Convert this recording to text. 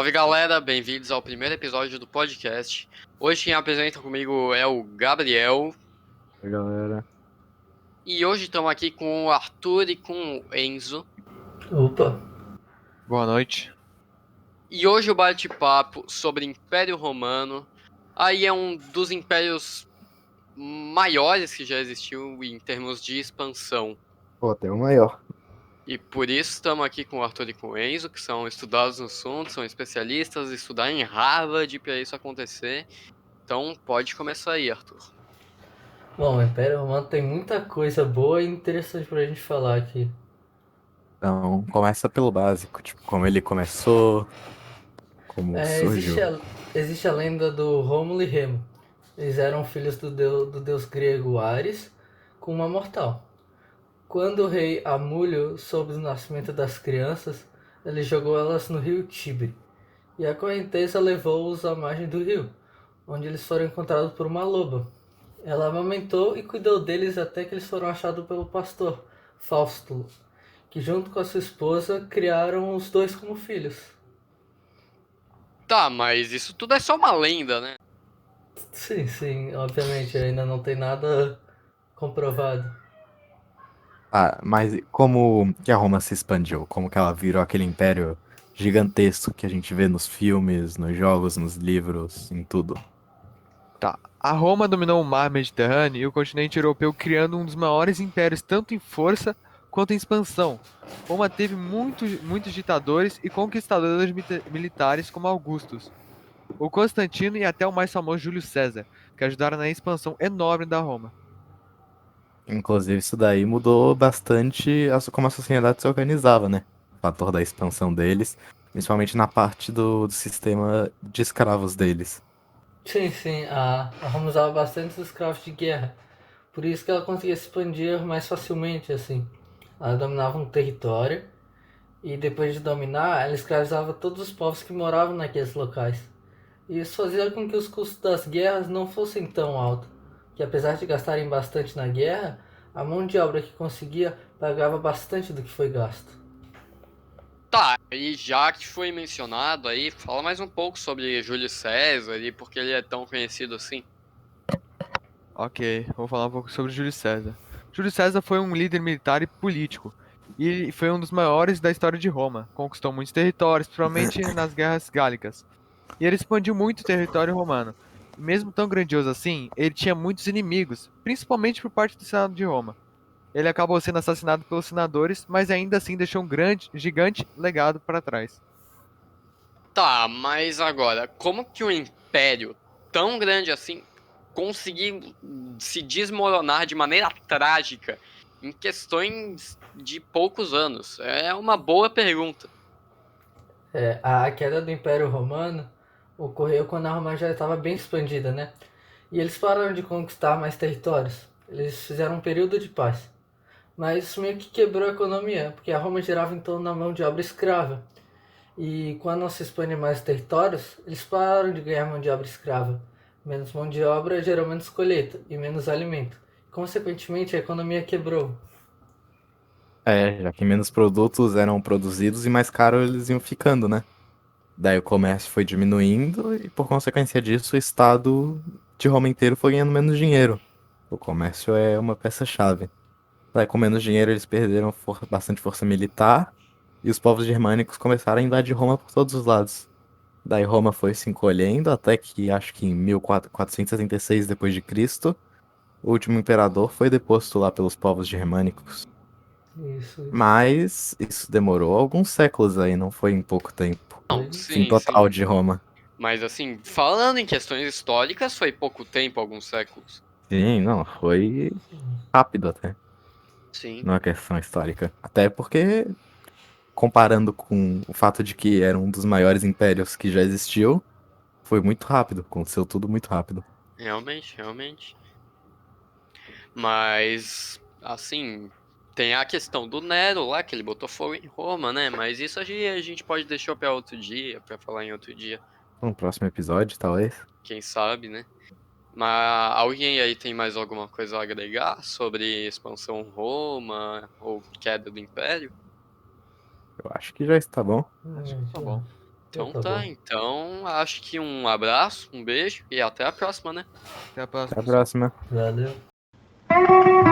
Salve galera, bem-vindos ao primeiro episódio do podcast. Hoje quem apresenta comigo é o Gabriel Oi, galera. e hoje estamos aqui com o Arthur e com o Enzo. Opa, Boa noite. E hoje o bate-papo sobre Império Romano. Aí é um dos impérios maiores que já existiu em termos de expansão. Pô, até o maior. E por isso estamos aqui com o Arthur e com o Enzo, que são estudados no assunto, são especialistas, estudaram em Harvard para isso acontecer. Então pode começar aí, Arthur. bom, o Império Romano tem muita coisa boa e interessante pra gente falar aqui. Então, começa pelo básico, tipo, como ele começou, como É, existe, surgiu. a, existe a lenda do Rômulo e Remo. Eles eram filhos do deus grego Ares com uma mortal. Quando o rei Amulho soube do nascimento das crianças, ele jogou elas no rio Tibre. E a correnteza levou-os à margem do rio, onde eles foram encontrados por uma loba. Ela amamentou e cuidou deles até que eles foram achados pelo pastor, Fausto, que junto com a sua esposa criaram os dois como filhos. Tá, mas isso tudo é só uma lenda, né? Sim, sim, obviamente ainda não tem nada comprovado. Ah, mas como que a Roma se expandiu? Como que ela virou aquele império gigantesco que a gente vê nos filmes, nos jogos, nos livros, em tudo? Tá. A Roma dominou o mar Mediterrâneo e o continente europeu, criando um dos maiores impérios tanto em força quanto em expansão. Roma teve muitos ditadores e conquistadores militares como Augustus, o Constantino e até o mais famoso Júlio César, que ajudaram na expansão enorme da Roma. Inclusive, isso daí mudou bastante como a sociedade se organizava, né? O fator da expansão deles, principalmente na parte do sistema de escravos deles. Sim, sim, a Roma usava bastante os escravos de guerra, por isso que ela conseguia se expandir mais facilmente, assim. Ela dominava um território e depois de dominar, ela escravizava todos os povos que moravam naqueles locais. E isso fazia com que os custos das guerras não fossem tão altos, que apesar de gastarem bastante na guerra, a mão de obra que conseguia pagava bastante do que foi gasto. Tá, e já que foi mencionado aí, fala mais um pouco sobre Júlio César e por que ele é tão conhecido assim. Ok, vou falar um pouco sobre Júlio César. Júlio César foi um líder militar e político, e ele foi um dos maiores da história de Roma. Conquistou muitos territórios, principalmente nas guerras gálicas. E ele expandiu muito o território romano. Mesmo tão grandioso assim, ele tinha muitos inimigos, principalmente por parte do Senado de Roma. Ele acabou sendo assassinado pelos senadores, mas ainda assim deixou um grande, gigante legado para trás. Tá, mas agora, como que um império tão grande assim conseguiu se desmoronar de maneira trágica em questões de poucos anos? É uma boa pergunta. A queda do Império Romano ocorreu quando a Roma já estava bem expandida, né? E eles pararam de conquistar mais territórios. Eles fizeram um período de paz. Mas isso meio que quebrou a economia, porque a Roma girava em torno da mão de obra escrava. E quando não se expande mais territórios, eles pararam de ganhar mão de obra escrava. Menos mão de obra gerou menos colheita e menos alimento. Consequentemente, a economia quebrou. É, já que menos produtos eram produzidos e mais caro eles iam ficando, né? Daí o comércio foi diminuindo e, por consequência disso, o Estado de Roma inteiro foi ganhando menos dinheiro. O comércio é uma peça-chave. Daí, com menos dinheiro, eles perderam bastante força militar e os povos germânicos começaram a invadir Roma por todos os lados. Daí Roma foi se encolhendo até que, acho que em 1466 depois de Cristo, o último imperador foi deposto lá pelos povos germânicos. Isso. Mas isso demorou alguns séculos aí, não foi em pouco tempo. Não, Fim sim, total sim. de Roma. Mas assim, falando em questões históricas, foi pouco tempo, alguns séculos. Sim, não, foi rápido até, Sim. não é questão histórica. Até porque, comparando com o fato de que era um dos maiores impérios que já existiu, foi muito rápido, aconteceu tudo muito rápido. Realmente, realmente. Mas, assim, tem a questão do Nero lá, que ele botou fogo em Roma, né? Mas isso a gente pode deixar pra outro dia, pra falar em outro dia. No próximo episódio, talvez. Quem sabe, né? Mas alguém aí tem mais alguma coisa a agregar sobre expansão Roma ou queda do Império? Eu acho que já está bom. Acho que tá bom. Então Tá tá, bom. então acho que um abraço, um beijo e até a próxima, né? Até a próxima. Até a próxima. Valeu.